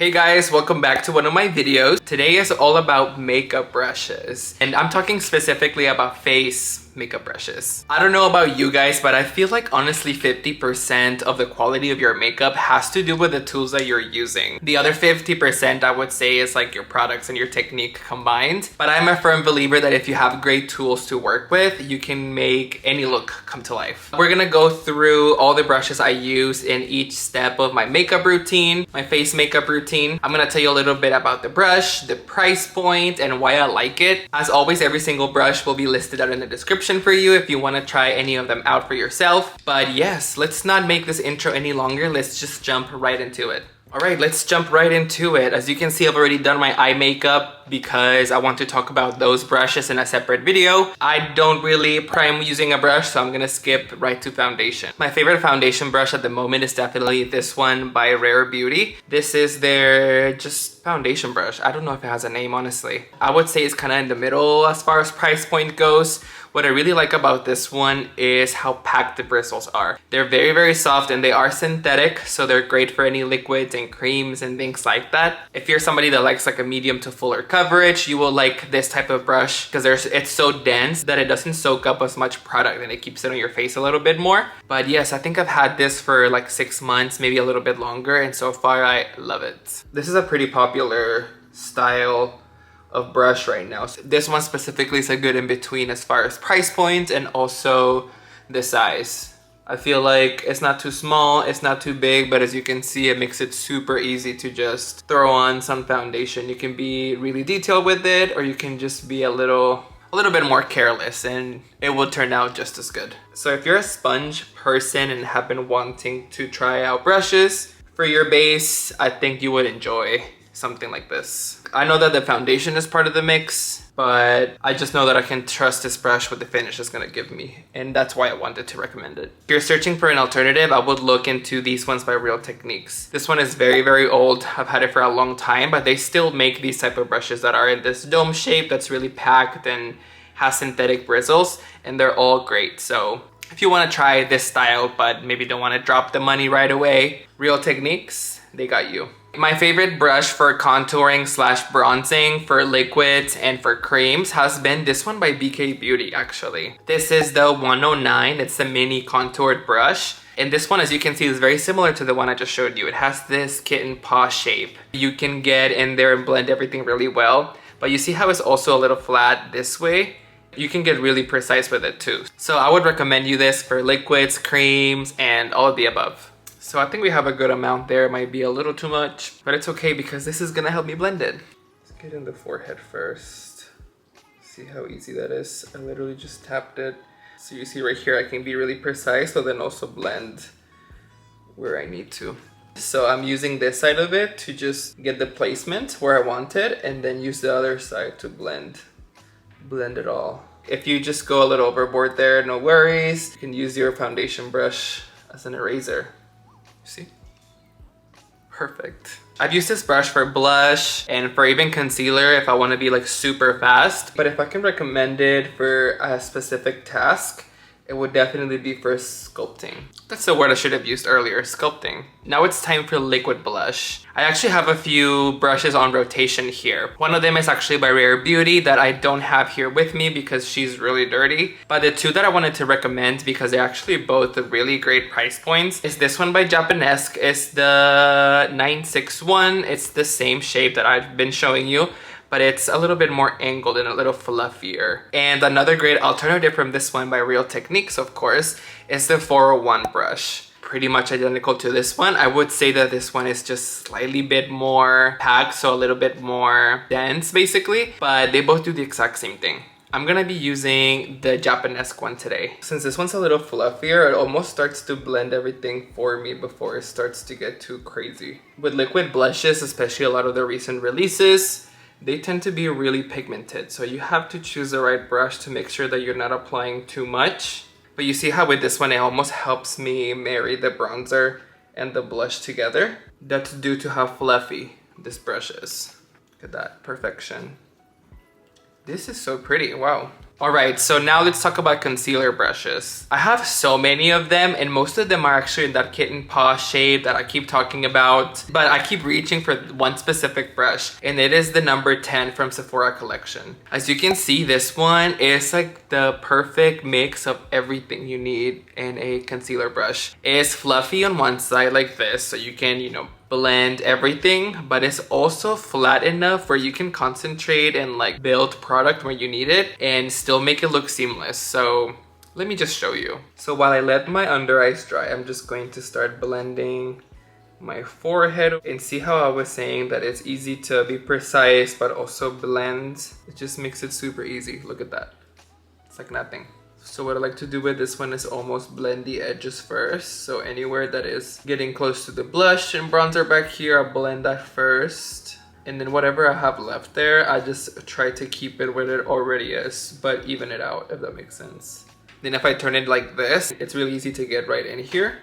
Hey guys, welcome back to one of my videos. Today is all about makeup brushes, and I'm talking specifically about face makeup brushes. I don't know about you guys, but I feel like honestly 50% of the quality of your makeup has to do with the tools that you're using. The other 50% I would say is like your products and your technique combined. But I'm a firm believer that if you have great tools to work with, you can make any look come to life. We're gonna go through all the brushes I use in each step of my makeup routine, my face makeup routine. I'm gonna tell you a little bit about the brush, the price point, and why I like it. As always, every single brush will be listed out in the description for you if you want to try any of them out for yourself. But yes, let's not make this intro any longer. Let's just jump right into it. Alright, let's jump right into it. As you can see, I've already done my eye makeup because I want to talk about those brushes in a separate video. I don't really prime using a brush, so I'm gonna skip right to foundation. My favorite foundation brush at the moment is definitely this one by Rare Beauty. This is their just foundation brush. I don't know if it has a name, honestly. I would say it's kind of in the middle as far as price point goes. What I really like about this one is how packed the bristles are. They're very, very soft and they are synthetic, so they're great for any liquids and creams and things like that. If you're somebody that likes like a medium to fuller coverage, you will like this type of brush because it's so dense that it doesn't soak up as much product and it keeps it on your face a little bit more. But yes, I think I've had this for like 6 months, maybe a little bit longer, and so far I love it. This is a pretty popular style of brush right now. So this one specifically is a good in between as far as price point and also the size. I feel like it's not too small, it's not too big, but as you can see, it makes it super easy to just throw on some foundation. You can be really detailed with it, or you can just be a little bit more careless and it will turn out just as good. So if you're a sponge person and have been wanting to try out brushes for your base, I think you would enjoy something like this. I know that the foundation is part of the mix, but I just know that I can trust this brush with the finish it's gonna give me, and that's why I wanted to recommend it. If you're searching for an alternative, I would look into these ones by Real Techniques. This one is very, very old. I've had it for a long time, but they still make these type of brushes that are in this dome shape that's really packed and has synthetic bristles, and they're all great. So if you want to try this style but maybe don't want to drop the money right away, Real Techniques, they got you. My favorite brush for contouring / bronzing, for liquids and for creams has been this one by BK Beauty actually. This is the 109, it's a mini contoured brush. And this one, as you can see, is very similar to the one I just showed you. It has this kitten paw shape. You can get in there and blend everything really well. But you see how it's also a little flat this way? You can get really precise with it too. So I would recommend you this for liquids, creams, and all of the above. So I think we have a good amount there. It might be a little too much, but it's okay because this is gonna help me blend it. Let's get in the forehead first. See how easy that is. I literally just tapped it. So you see right here, I can be really precise, but then also blend where I need to. So I'm using this side of it to just get the placement where I want it, and then use the other side to blend it all. If you just go a little overboard there, no worries. You can use your foundation brush as an eraser. See? Perfect. I've used this brush for blush and for even concealer if I want to be like super fast. But if I can recommend it for a specific task, it would definitely be for sculpting. That's the word I should have used earlier, sculpting. Now it's time for liquid blush. I actually have a few brushes on rotation here. One of them is actually by Rare Beauty that I don't have here with me because she's really dirty. But the two that I wanted to recommend, because they're actually both really great price points, is this one by Japanesque. It's the 961. It's the same shape that I've been showing you, but it's a little bit more angled and a little fluffier. And another great alternative from this one by Real Techniques, of course, is the 401 brush. Pretty much identical to this one. I would say that this one is just slightly bit more packed, so a little bit more dense basically, but they both do the exact same thing. I'm gonna be using the Japanesque one today. Since this one's a little fluffier, it almost starts to blend everything for me before it starts to get too crazy. With liquid blushes, especially a lot of the recent releases, they tend to be really pigmented, so you have to choose the right brush to make sure that you're not applying too much. But you see how with this one, it almost helps me marry the bronzer and the blush together. That's due to how fluffy this brush is. Look at that, perfection. This is so pretty, wow. Alright, so now let's talk about concealer brushes. I have so many of them, and most of them are actually in that kitten paw shade that I keep talking about. But I keep reaching for one specific brush, and it is the number 10 from Sephora collection. As you can see, this one is like the perfect mix of everything you need in a concealer brush. It's fluffy on one side like this, so you can, blend everything, but it's also flat enough where you can concentrate and like build product when you need it and still make it look seamless. So let me just show you. So while I let my under eyes dry, I'm just going to start blending my forehead, and see how I was saying that it's easy to be precise but also blend. It just makes it super easy. Look at that. It's like nothing. So what I like to do with this one is almost blend the edges first. So anywhere that is getting close to the blush and bronzer back here, I'll blend that first. And then whatever I have left there, I just try to keep it where it already is, but even it out, if that makes sense. Then if I turn it like this, it's really easy to get right in here.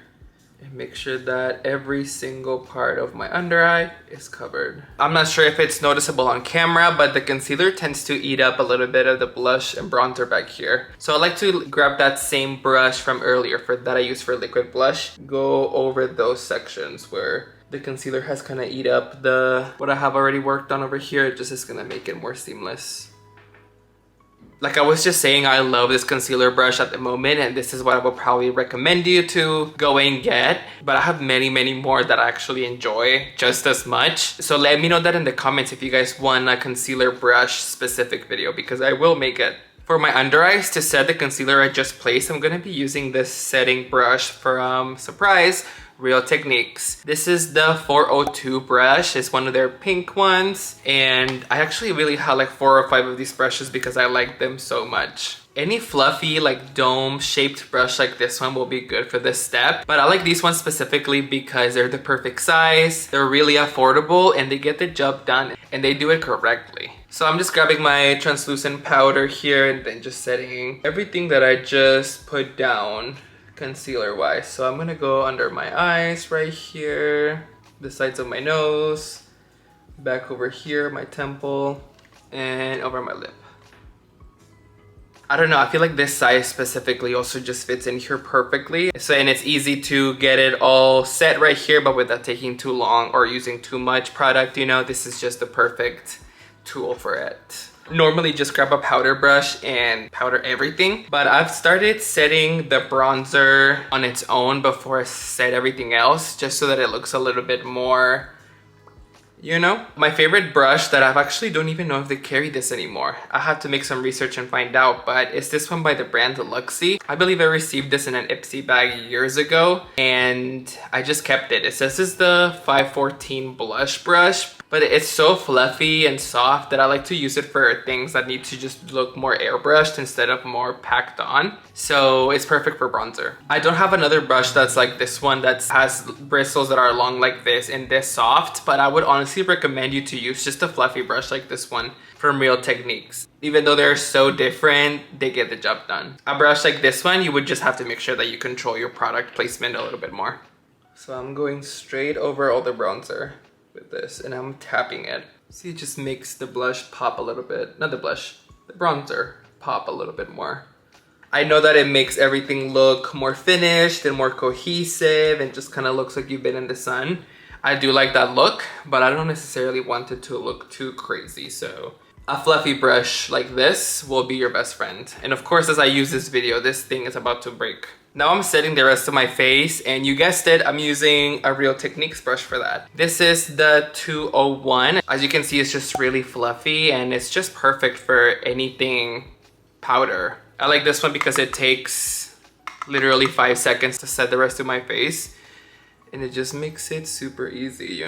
And make sure that every single part of my under eye is covered. I'm not sure if it's noticeable on camera, but the concealer tends to eat up a little bit of the blush and bronzer back here. So I like to grab that same brush from earlier that I used for liquid blush, go over those sections where the concealer has kind of eat up what I have already worked on over here. It just is gonna make it more seamless. Like I was just saying, I love this concealer brush at the moment, and this is what I would probably recommend you to go and get. But I have many more that I actually enjoy just as much. So let me know that in the comments if you guys want a concealer brush specific video, because I will make it. For my under eyes, to set the concealer I just placed, I'm gonna be using this setting brush from, surprise, Real Techniques. This is the 402 brush. It's one of their pink ones, and I actually really have like 4 or 5 of these brushes because I like them so much. Any fluffy like dome shaped brush like this one will be good for this step, but I like these ones specifically because they're the perfect size, they're really affordable, and they get the job done, and they do it correctly. So I'm just grabbing my translucent powder here and then just setting everything that I just put down concealer wise. So I'm gonna go under my eyes right here, the sides of my nose, back over here, my temple, and over my lip. I don't know, I feel like this size specifically also just fits in here perfectly. So, and it's easy to get it all set right here, but without taking too long or using too much product, this is just the perfect tool for it. Normally just grab a powder brush and powder everything, but I've started setting the bronzer on its own before I set everything else, just so that it looks a little bit more, My favorite brush that I actually don't even know if they carry this anymore. I have to make some research and find out, but it's this one by the brand Luxie. I believe I received this in an Ipsy bag years ago, and I just kept it. It says this is the 514 blush brush, but it's so fluffy and soft that I like to use it for things that need to just look more airbrushed instead of more packed on. So it's perfect for bronzer. I don't have another brush that's like this one that has bristles that are long like this and this soft, but I would honestly recommend you to use just a fluffy brush like this one from Real Techniques. Even though they're so different, they get the job done. A brush like this one, you would just have to make sure that you control your product placement a little bit more. So I'm going straight over all the bronzer with this, and I'm tapping it. See, it just makes the blush pop a little bit. Not the blush, the bronzer pop a little bit more. I know that it makes everything look more finished and more cohesive and just kind of looks like you've been in the sun. I do like that look, but I don't necessarily want it to look too crazy. So a fluffy brush like this will be your best friend. And of course, as I use this video, this thing is about to break. Now I'm setting the rest of my face, and you guessed it, I'm using a Real Techniques brush for that. This is the 201. As you can see, it's just really fluffy, and it's just perfect for anything powder. I like this one because it takes literally 5 seconds to set the rest of my face, and it just makes it super easy,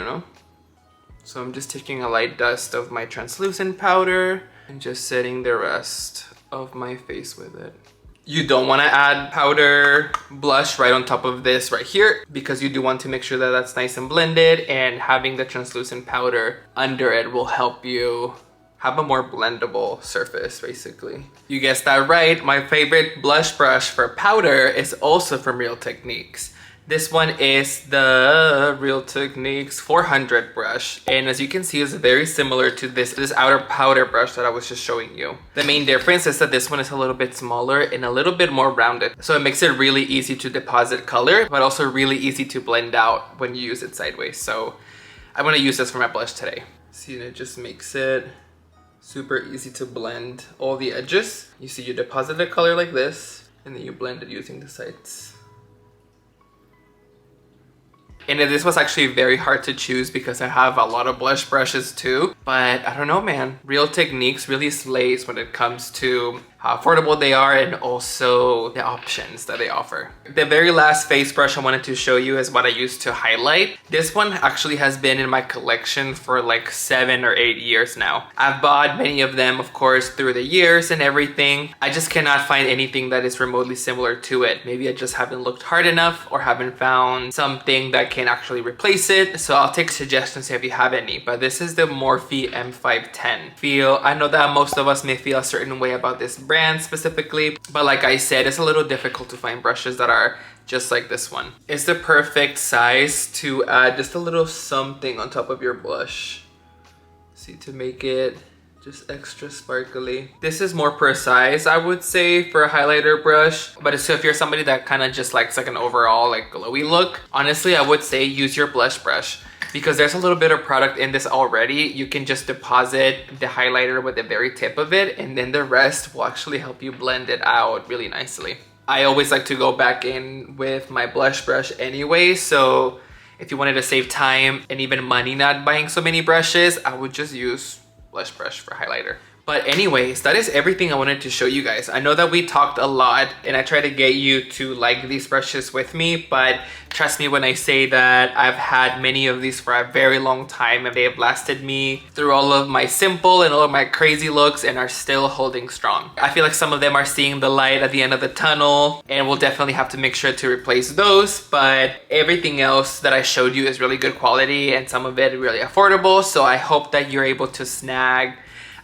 So I'm just taking a light dust of my translucent powder and just setting the rest of my face with it. You don't want to add powder blush right on top of this right here, because you do want to make sure that that's nice and blended, and having the translucent powder under it will help you have a more blendable surface, basically. You guessed that right, my favorite blush brush for powder is also from Real Techniques. This one is the Real Techniques 400 brush. And as you can see, it's very similar to this outer powder brush that I was just showing you. The main difference is that this one is a little bit smaller and a little bit more rounded. So it makes it really easy to deposit color, but also really easy to blend out when you use it sideways. So I'm gonna use this for my blush today. See, and it just makes it super easy to blend all the edges. You see, you deposit the color like this, and then you blend it using the sides. And this was actually very hard to choose because I have a lot of blush brushes too. But I don't know, man. Real Techniques really slays when it comes to how affordable they are and also the options that they offer. The very last face brush I wanted to show you is what I use to highlight. This one actually has been in my collection for like 7 or 8 years now. I've bought many of them, of course, through the years and everything. I just cannot find anything that is remotely similar to it. Maybe I just haven't looked hard enough or haven't found something that can actually replace it. So I'll take suggestions if you have any. But this is the Morphe M510. I know that most of us may feel a certain way about this brand specifically, but like I said, it's a little difficult to find brushes that are just like this one. It's the perfect size to add just a little something on top of your blush. See, to make it just extra sparkly. This is more precise, I would say, for a highlighter brush. But so if you're somebody that kind of just likes like an overall like glowy look, honestly, I would say use your blush brush. Because there's a little bit of product in this already. You can just deposit the highlighter with the very tip of it, and then the rest will actually help you blend it out really nicely. I always like to go back in with my blush brush anyway, so if you wanted to save time and even money not buying so many brushes, I would just use blush brush for highlighter. But anyways, that is everything I wanted to show you guys. I know that we talked a lot and I try to get you to like these brushes with me, but trust me when I say that I've had many of these for a very long time and they have lasted me through all of my simple and all of my crazy looks and are still holding strong. I feel like some of them are seeing the light at the end of the tunnel and we'll definitely have to make sure to replace those, but everything else that I showed you is really good quality and some of it really affordable. So I hope that you're able to snag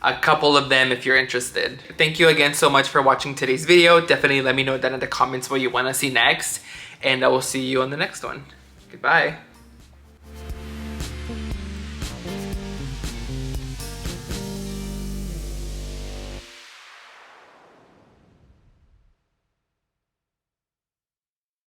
a couple of them if you're interested. Thank you again so much for watching today's video. Definitely let me know down in the comments what you want to see next, and I will see you on the next one. Goodbye.